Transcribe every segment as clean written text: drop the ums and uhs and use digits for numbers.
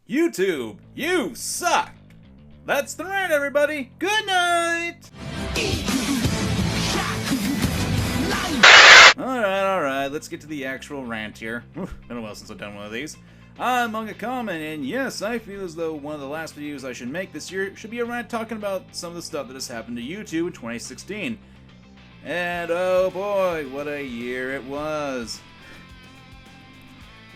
YouTube, you suck! That's the rant, everybody! Good night! Alright, let's get to the actual rant here. Been a while since I've done one of these. I'm MangaKamen, and yes, I feel as though one of the last videos I should make this year should be a rant talking about some of the stuff that has happened to YouTube in 2016. And oh boy, what a year it was.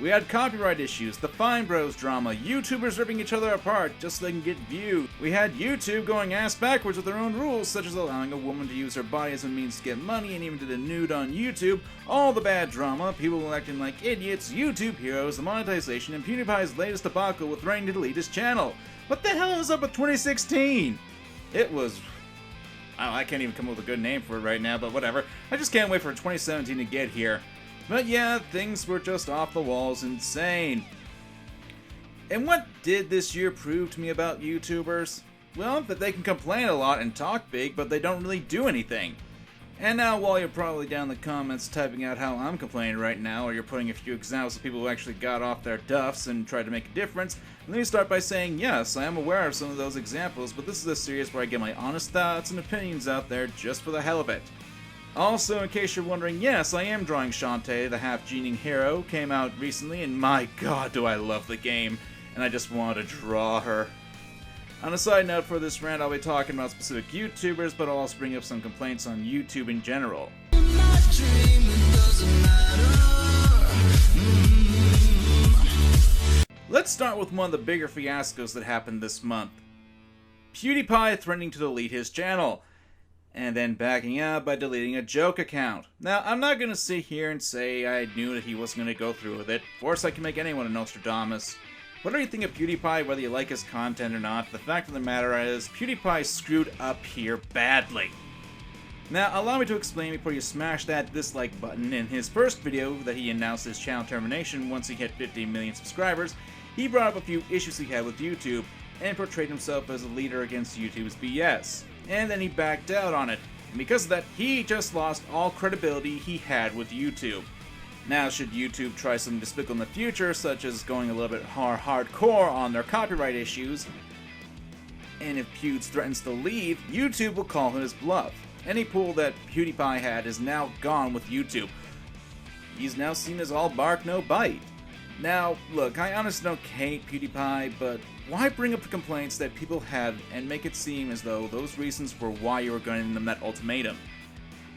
We had copyright issues, the Fine Bros drama, YouTubers ripping each other apart just so they can get views. We had YouTube going ass backwards with their own rules, such as allowing a woman to use her body as a means to get money and even did a nude on YouTube, all the bad drama, people acting like idiots, YouTube heroes, the monetization, and PewDiePie's latest debacle with threatening to delete his channel. What the hell is up with 2016? It was... I can't even come up with a good name for it right now, but whatever. I just can't wait for 2017 to get here. But yeah, things were just off the walls insane. And what did this year prove to me about YouTubers? Well, that they can complain a lot and talk big, but they don't really do anything. And now, while you're probably down in the comments typing out how I'm complaining right now, or you're putting a few examples of people who actually got off their duffs and tried to make a difference, let me start by saying, yes, I am aware of some of those examples, but this is a series where I get my honest thoughts and opinions out there just for the hell of it. Also, in case you're wondering, yes, I am drawing Shantae, the half-Genie hero. Came out recently, and my god, do I love the game, and I just want to draw her. On a side note, for this rant, I'll be talking about specific YouTubers, but I'll also bring up some complaints on YouTube in general. Let's start with one of the bigger fiascos that happened this month. PewDiePie threatening to delete his channel, and then backing out by deleting a joke account. Now, I'm not gonna sit here and say I knew that he wasn't gonna go through with it. Of course, I can make anyone a Nostradamus. Whatever you think of PewDiePie, whether you like his content or not, the fact of the matter is, PewDiePie screwed up here badly. Now, allow me to explain before you smash that dislike button. In his first video that he announced his channel termination once he hit 50 million subscribers, he brought up a few issues he had with YouTube, and portrayed himself as a leader against YouTube's BS. And then he backed out on it, and because of that, he just lost all credibility he had with YouTube. Now, should YouTube try something despicable in the future, such as going a little bit hardcore on their copyright issues, and if Pewds threatens to leave, YouTube will call him his bluff. Any pull that PewDiePie had is now gone with YouTube. He's now seen as all bark, no bite. Now, look, I honestly don't hate PewDiePie, but why bring up the complaints that people had and make it seem as though those reasons were why you were giving them that ultimatum?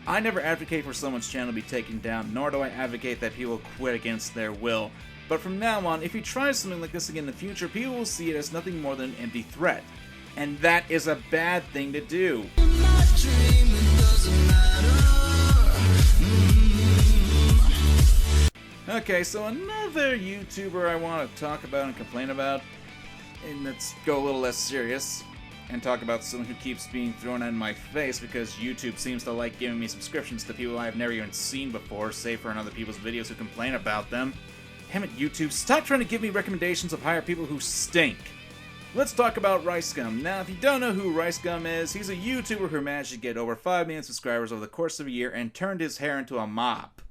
I never advocate for someone's channel to be taken down, nor do I advocate that people quit against their will. But from now on, if he tries something like this again in the future, people will see it as nothing more than an empty threat. And that is a bad thing to do. Okay, so another YouTuber I want to talk about and complain about, and let's go a little less serious, and talk about someone who keeps being thrown in my face because YouTube seems to like giving me subscriptions to people I've never even seen before, save for in other people's videos who complain about them. Damn it, YouTube, stop trying to give me recommendations of higher people who stink. Let's talk about RiceGum. Now, if you don't know who RiceGum is, he's a YouTuber who managed to get over 5 million subscribers over the course of a year and turned his hair into a mop.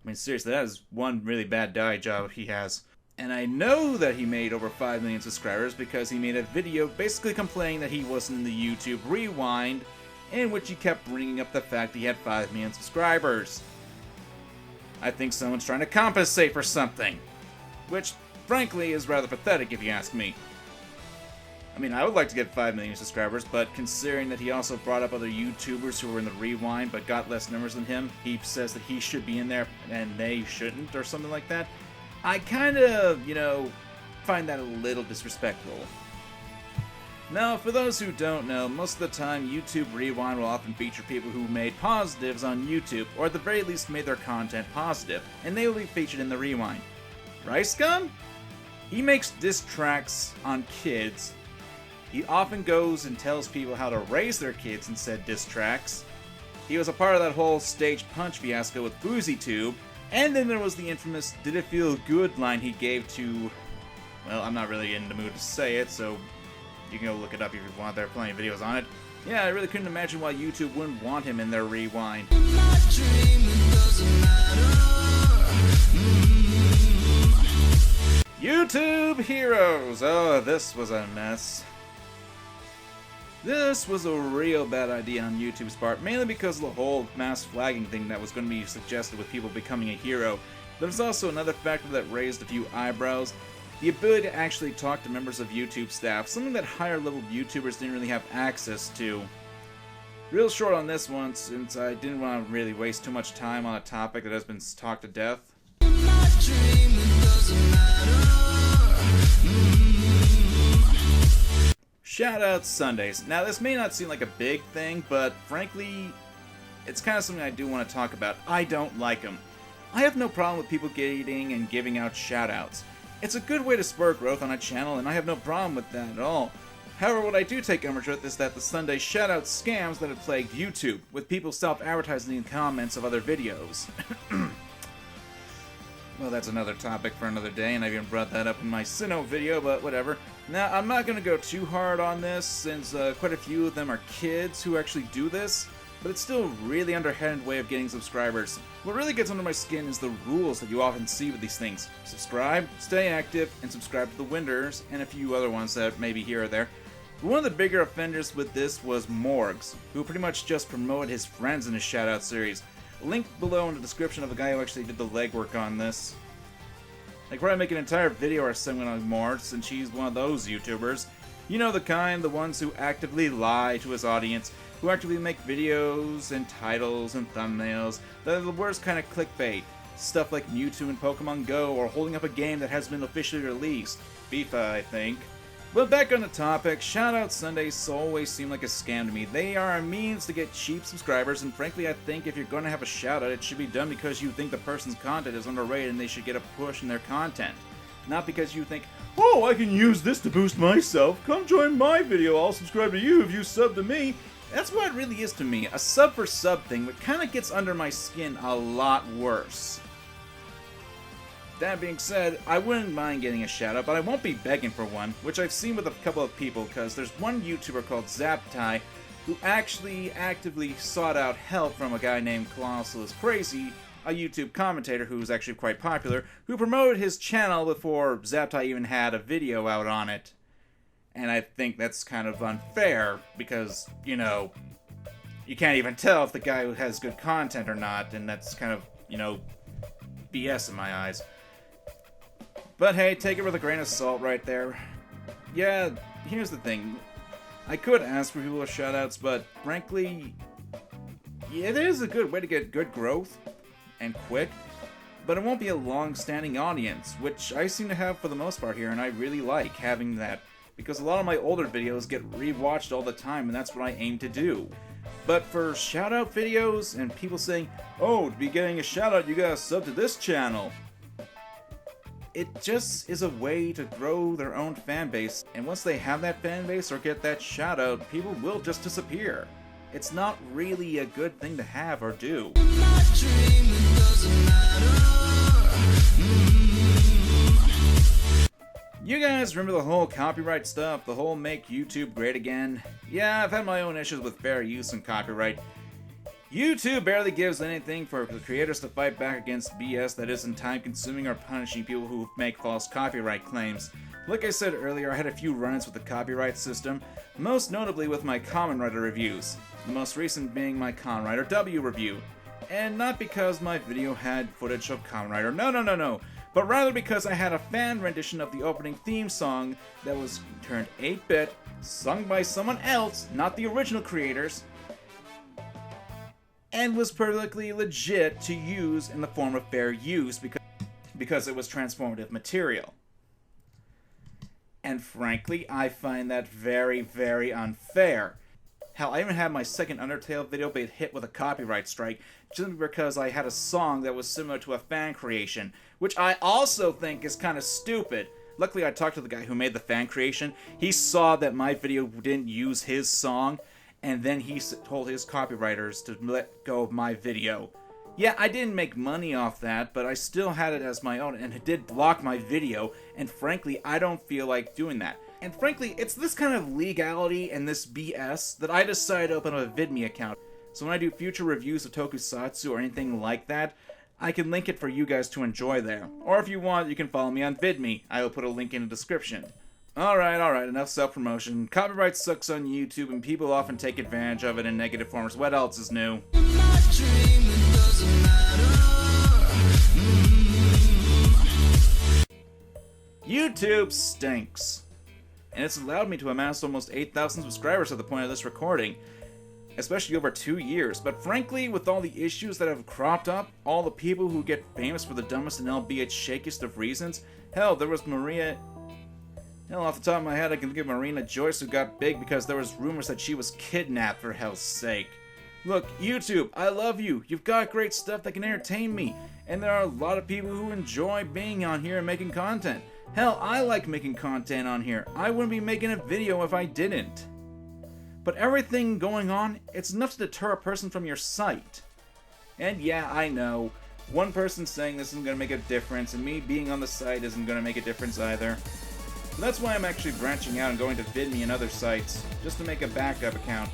I mean, seriously, that is one really bad dye job he has. And I know that he made over 5 million subscribers because he made a video basically complaining that he wasn't in the YouTube Rewind, in which he kept bringing up the fact he had 5 million subscribers. I think someone's trying to compensate for something, which, frankly, is rather pathetic if you ask me. I mean, I would like to get 5 million subscribers, but considering that he also brought up other YouTubers who were in the Rewind but got less numbers than him, he says that he should be in there and they shouldn't, or something like that. I kinda, find that a little disrespectful. Now, for those who don't know, most of the time YouTube Rewind will often feature people who made positives on YouTube, or at the very least made their content positive, and they will be featured in the Rewind. RiceGum? He makes diss tracks on kids. He often goes and tells people how to raise their kids in said diss tracks. He was a part of that whole stage punch fiasco with FouseyTube, and then there was the infamous "Did it feel good" line he gave to... Well, I'm not really in the mood to say it, so you can go look it up if you want. There are plenty of videos on it. Yeah, I really couldn't imagine why YouTube wouldn't want him in their Rewind. YouTube heroes! Oh, this was a mess. This was a real bad idea on YouTube's part, mainly because of the whole mass flagging thing that was going to be suggested with people becoming a hero. There's also another factor that raised a few eyebrows: the ability to actually talk to members of YouTube staff, something that higher level YouTubers didn't really have access to. Real short on this one, since I didn't want to really waste too much time on a topic that has been talked to death. Shoutouts Sundays. Now, this may not seem like a big thing, but frankly, it's kind of something I do want to talk about. I don't like them. I have no problem with people getting and giving out shoutouts. It's a good way to spur growth on a channel, and I have no problem with that at all. However, what I do take umbrage with is that the Sunday shoutout scams that have plagued YouTube, with people self-advertising in comments of other videos. Well, that's another topic for another day, and I even brought that up in my Sinnoh video, but whatever. Now, I'm not going to go too hard on this, since quite a few of them are kids who actually do this, but it's still a really underhanded way of getting subscribers. What really gets under my skin is the rules that you often see with these things. Subscribe, stay active, and subscribe to the winners, and a few other ones that may be here or there. But one of the bigger offenders with this was Morgs, who pretty much just promoted his friends in his shoutout series. Link below in the description of the guy who actually did the legwork on this. I could probably make an entire video or segment on Morgs, since she's one of those YouTubers. You know the kind, the ones who actively lie to his audience, who actively make videos and titles and thumbnails that are the worst kind of clickbait. Stuff like Mewtwo in Pokemon Go, or holding up a game that hasn't been officially released. FIFA, I think. But back on the topic, Shoutout Sundays always seem like a scam to me. They are a means to get cheap subscribers, and frankly I think if you're going to have a shoutout, it should be done because you think the person's content is underrated and they should get a push in their content. Not because you think, oh, I can use this to boost myself, come join my video, I'll subscribe to you if you sub to me. That's what it really is to me, a sub for sub thing, which kind of gets under my skin a lot worse. That being said, I wouldn't mind getting a shoutout, but I won't be begging for one, which I've seen with a couple of people, because there's one YouTuber called Zaptai who actually actively sought out help from a guy named Colossal is Crazy, a YouTube commentator who's actually quite popular, who promoted his channel before Zaptai even had a video out on it. And I think that's kind of unfair, because, you know, you can't even tell if the guy has good content or not, and that's kind of, you know, BS in my eyes. But hey, take it with a grain of salt right there. Yeah, here's the thing. I could ask for people with shoutouts, but frankly, yeah, it is a good way to get good growth, and quick, but it won't be a long-standing audience, which I seem to have for the most part here, and I really like having that, because a lot of my older videos get rewatched all the time, and that's what I aim to do. But for shoutout videos, and people saying, oh, to be getting a shoutout, you gotta sub to this channel, it just is a way to grow their own fan base, and once they have that fan base or get that shoutout, people will just disappear. It's not really a good thing to have or do. You guys remember the whole copyright stuff, the whole make YouTube great again? Yeah, I've had my own issues with fair use and copyright. YouTube barely gives anything for the creators to fight back against BS that isn't time-consuming or punishing people who make false copyright claims. Like I said earlier, I had a few run-ins with the copyright system, most notably with my Kamen Rider reviews, the most recent being my Kamen Rider W review. And not because my video had footage of Kamen Rider, no, but rather because I had a fan rendition of the opening theme song that was turned 8-bit, sung by someone else, not the original creators, and was perfectly legit to use in the form of fair use because it was transformative material. And frankly, I find that very, very unfair. Hell, I even had my second Undertale video be hit with a copyright strike just because I had a song that was similar to a fan creation, which I also think is kind of stupid. Luckily, I talked to the guy who made the fan creation. He saw that my video didn't use his song, and then he told his copywriters to let go of my video. Yeah, I didn't make money off that, but I still had it as my own, and it did block my video, and frankly, I don't feel like doing that. And frankly, it's this kind of legality and this BS that I decided to open up a VidMe account. So when I do future reviews of Tokusatsu or anything like that, I can link it for you guys to enjoy there. Or if you want, you can follow me on VidMe. I will put a link in the description. Alright, enough self-promotion. Copyright sucks on YouTube and people often take advantage of it in negative forms. What else is new? YouTube stinks. And it's allowed me to amass almost 8,000 subscribers at the point of this recording. Especially over 2 years, but frankly, with all the issues that have cropped up, all the people who get famous for the dumbest and albeit shakiest of reasons, hell, there was Maria... Hell, off the top of my head, I can think of Marina Joyce who got big because there was rumors that she was kidnapped, for hell's sake. Look, YouTube, I love you. You've got great stuff that can entertain me, and there are a lot of people who enjoy being on here and making content. Hell, I like making content on here. I wouldn't be making a video if I didn't. But everything going on, it's enough to deter a person from your site. And yeah, I know, one person saying this isn't going to make a difference, and me being on the site isn't going to make a difference either. But that's why I'm actually branching out and going to VidMe and other sites, just to make a backup account.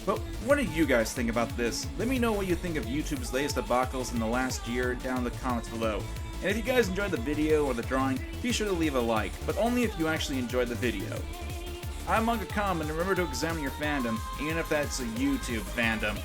But what do you guys think about this? Let me know what you think of YouTube's latest debacles in the last year down in the comments below. And if you guys enjoyed the video or the drawing, be sure to leave a like, but only if you actually enjoyed the video. I'm MangaKamen, and remember to examine your fandom, even if that's a YouTube fandom.